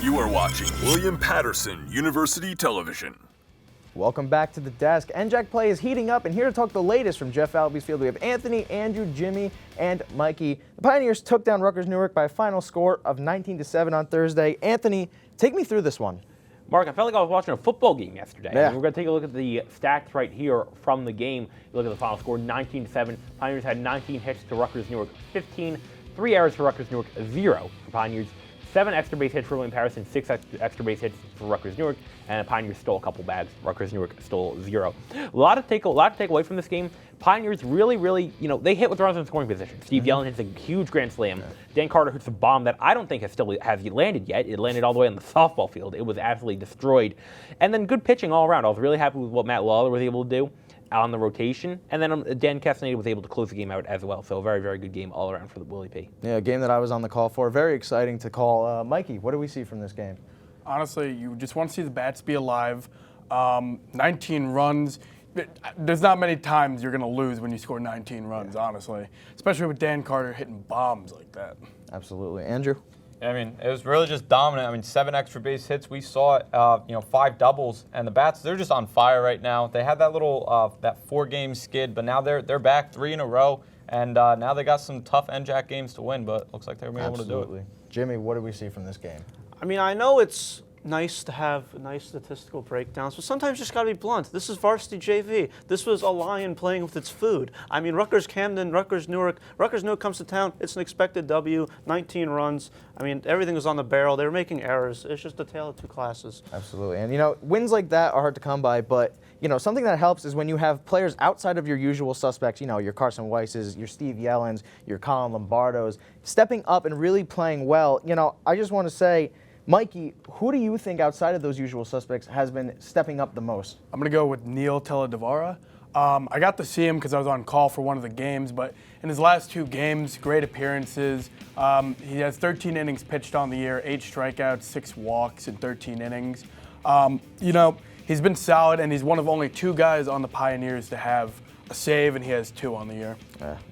You are watching William Patterson University Television. Welcome back to the desk. NJAC play is heating up, and here to talk the latest from Jeff Albies Field, we have Anthony, Andrew, Jimmy, and Mikey. The Pioneers took down Rutgers Newark by a final score of 19-7 on Thursday. Anthony, take me through this one. Mark, I felt like I was watching a football game yesterday. Yeah. We're going to take a look at the stats right here from the game. You look at the final score, 19-7. Pioneers had 19 hits to Rutgers Newark 15, 3 errors for Rutgers Newark, 0 for Pioneers, 7 extra base hits for William Patterson, 6 extra base hits for Rutgers Newark, and Pioneers stole a couple bags. Rutgers Newark stole 0. A lot to take away from this game. Pioneers really, they hit with runners in scoring position. Steve Yellen hits a huge grand slam. Yeah. Dan Carter hits a bomb that I don't think has landed yet. It landed all the way on the softball field. It was absolutely destroyed. And then good pitching all around. I was really happy with what Matt Lawler was able to do on the rotation. And then Dan Castaneda was able to close the game out as well. So a very good game all around for the Willie P. Yeah, a game that I was on the call for. Very exciting to call. Mikey, what do we see from this game? Honestly, you just want to see the bats be alive. 19 runs. There's not many times you're going to lose when you score 19 runs, honestly. Especially with Dan Carter hitting bombs like that. Absolutely. Andrew? I mean, it was really just dominant. I mean, 7 extra base hits. We saw it, 5 doubles. And the bats, they're just on fire right now. They had that little, that 4-game skid, but now they're back 3 in a row. And now they got some tough NJAC games to win, but looks like they're going to be able to do it. Jimmy, what do we see from this game? I mean, I know it's nice to have nice statistical breakdowns, but sometimes you just got to be blunt. This is varsity JV. This was a lion playing with its food. I mean, Rutgers Camden, Rutgers Newark comes to town. It's an expected W, 19 runs. I mean, everything was on the barrel. They were making errors. It's just a tale of two classes. Absolutely. And, wins like that are hard to come by, but, something that helps is when you have players outside of your usual suspects, your Carson Weisses, your Steve Yellens, your Colin Lombardos, stepping up and really playing well. I just want to say, Mikey, who do you think outside of those usual suspects has been stepping up the most? I'm going to go with Neil Teledevara. I got to see him because I was on call for one of the games, but in his last 2 games, great appearances. He has 13 innings pitched on the year, 8 strikeouts, 6 walks in 13 innings. He's been solid, and he's one of only 2 guys on the Pioneers to have a save, and he has 2 on the year.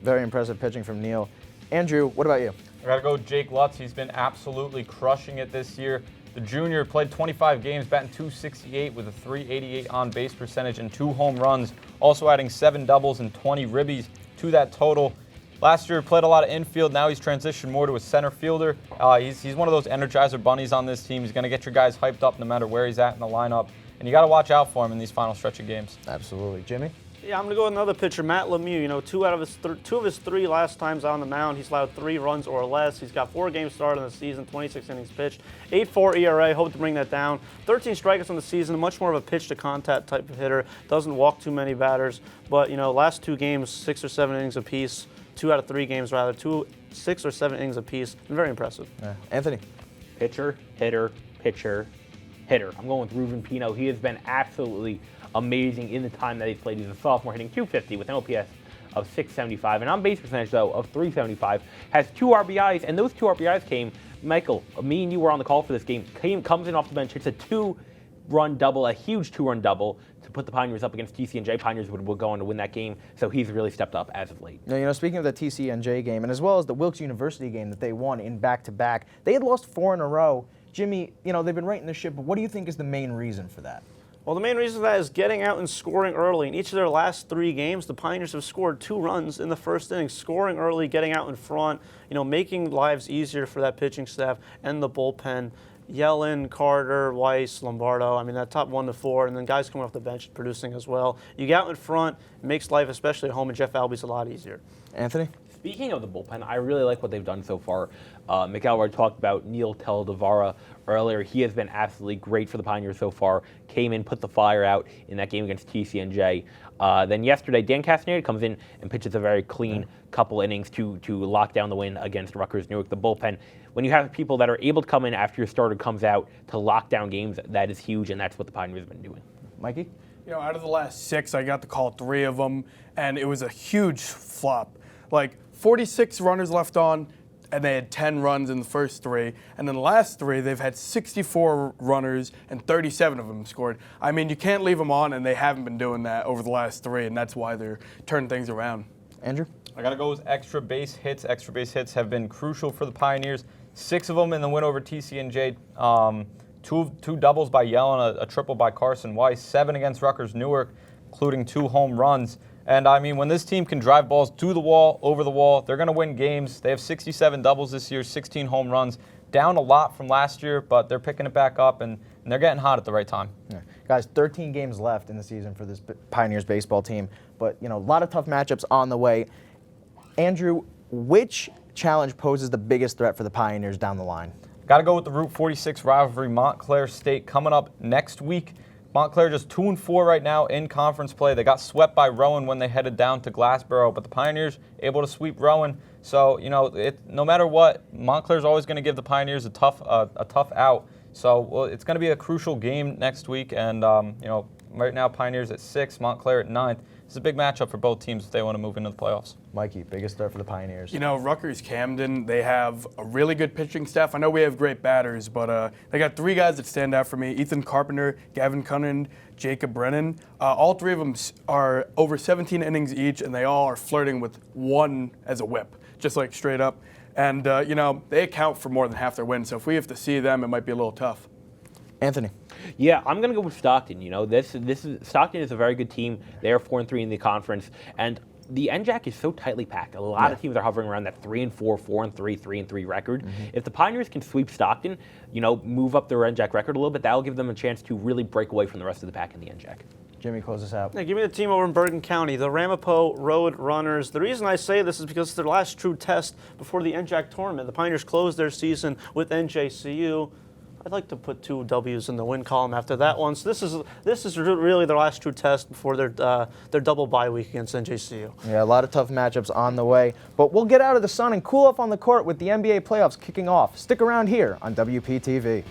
Very impressive pitching from Neil. Andrew, what about you? I got to go with Jake Lutz. He's been absolutely crushing it this year. The junior played 25 games, batting .268 with a .388 on-base percentage and 2 home runs, also adding 7 doubles and 20 ribbies to that total. Last year, played a lot of infield. Now he's transitioned more to a center fielder. He's one of those energizer bunnies on this team. He's going to get your guys hyped up no matter where he's at in the lineup. And you got to watch out for him in these final stretch of games. Absolutely. Jimmy? Yeah, I'm going to go with another pitcher, Matt Lemieux. 2 of his 3 last times on the mound, he's allowed 3 runs or less. He's got 4 games started in the season, 26 innings pitched, 8.4 ERA. Hope to bring that down. 13 strikeouts on the season, much more of a pitch-to-contact type of hitter. Doesn't walk too many batters. But, last 2 games, 6 or 7 innings apiece. 2 out of 3 games, rather. 6 or 7 innings apiece. Very impressive. Anthony? Pitcher, hitter, pitcher, hitter. I'm going with Ruben Pino. He has been absolutely amazing in the time that he's played. He's a sophomore hitting .250 with an OPS of .675. An on-base percentage, though, of .375. Has 2 RBIs, and those 2 RBIs came, Michael, me and you were on the call for this game, comes in off the bench, hits a 2-run double, a huge 2-run double to put the Pioneers up against TCNJ. Pioneers would go on to win that game, so he's really stepped up as of late. Now, speaking of the TCNJ game, and as well as the Wilkes University game that they won in back-to-back, they had lost 4 in a row. Jimmy, they've been righting the ship, but what do you think is the main reason for that? Well, the main reason for that is getting out and scoring early. In each of their last 3 games, the Pioneers have scored 2 runs in the first inning. Scoring early, getting out in front, making lives easier for that pitching staff and the bullpen. Yellen, Carter, Weiss, Lombardo, that top 1 to 4, and then guys coming off the bench producing as well. You get out in front, it makes life, especially at home, and Jeff Albies a lot easier. Anthony? Speaking of the bullpen, I really like what they've done so far. McElroy talked about Neil Teledevara earlier. He has been absolutely great for the Pioneers so far. Came in, put the fire out in that game against TCNJ. Then yesterday, Dan Castaneda comes in and pitches a very clean couple innings to lock down the win against Rutgers Newark. The bullpen, when you have people that are able to come in after your starter comes out to lock down games, that is huge, and that's what the Pioneers have been doing. Mikey? Out of the last 6, I got to call 3 of them, and it was a huge flop. 46 runners left on, and they had 10 runs in the first 3. And then the last 3, they've had 64 runners, and 37 of them scored. You can't leave them on, and they haven't been doing that over the last 3, and that's why they're turning things around. Andrew? I got to go with extra base hits. Extra base hits have been crucial for the Pioneers. 6 of them in the win over TCNJ. Two doubles by Yellen, a triple by Carson Weiss, 7 against Rutgers Newark, including 2 home runs. And I mean, when this team can drive balls to the wall, over the wall, they're going to win games. They have 67 doubles this year, 16 home runs. Down a lot from last year, but they're picking it back up, and they're getting hot at the right time. Yeah. Guys, 13 games left in the season for this Pioneers baseball team, but a lot of tough matchups on the way. Andrew, which challenge poses the biggest threat for the Pioneers down the line? Got to go with the Route 46 rivalry, Montclair State, coming up next week. Montclair just 2-4 right now in conference play. They got swept by Rowan when they headed down to Glassboro, but the Pioneers able to sweep Rowan. So, no matter what, Montclair's always going to give the Pioneers a tough out. So, it's going to be a crucial game next week. And, right now, Pioneers at 6, Montclair at 9th. It's a big matchup for both teams if they want to move into the playoffs. Mikey, biggest threat for the Pioneers. Rutgers Camden, they have a really good pitching staff. I know we have great batters, but they got 3 guys that stand out for me: Ethan Carpenter, Gavin Cunnan, Jacob Brennan. All 3 of them are over 17 innings each, and they all are flirting with 1 as a whip, just like straight up. And, they account for more than half their wins, so if we have to see them, it might be a little tough. Anthony. Yeah, I'm going to go with Stockton. Stockton is a very good team. They are 4-3 in the conference, and the NJAC is so tightly packed. A lot of teams are hovering around that 3-4, 4-3, 3-3 record. If the Pioneers can sweep Stockton, move up their NJAC record a little bit, that'll give them a chance to really break away from the rest of the pack in the NJAC. Jimmy, close us out. Yeah, give me the team over in Bergen County, the Ramapo Road Runners. The reason I say this is because it's their last true test before the NJAC tournament. The Pioneers closed their season with NJCU. I'd like to put 2 W's in the win column after that one. So this is really their last true test before their double bye week against NJCU. Yeah, a lot of tough matchups on the way, but we'll get out of the sun and cool off on the court with the NBA playoffs kicking off. Stick around here on WPTV.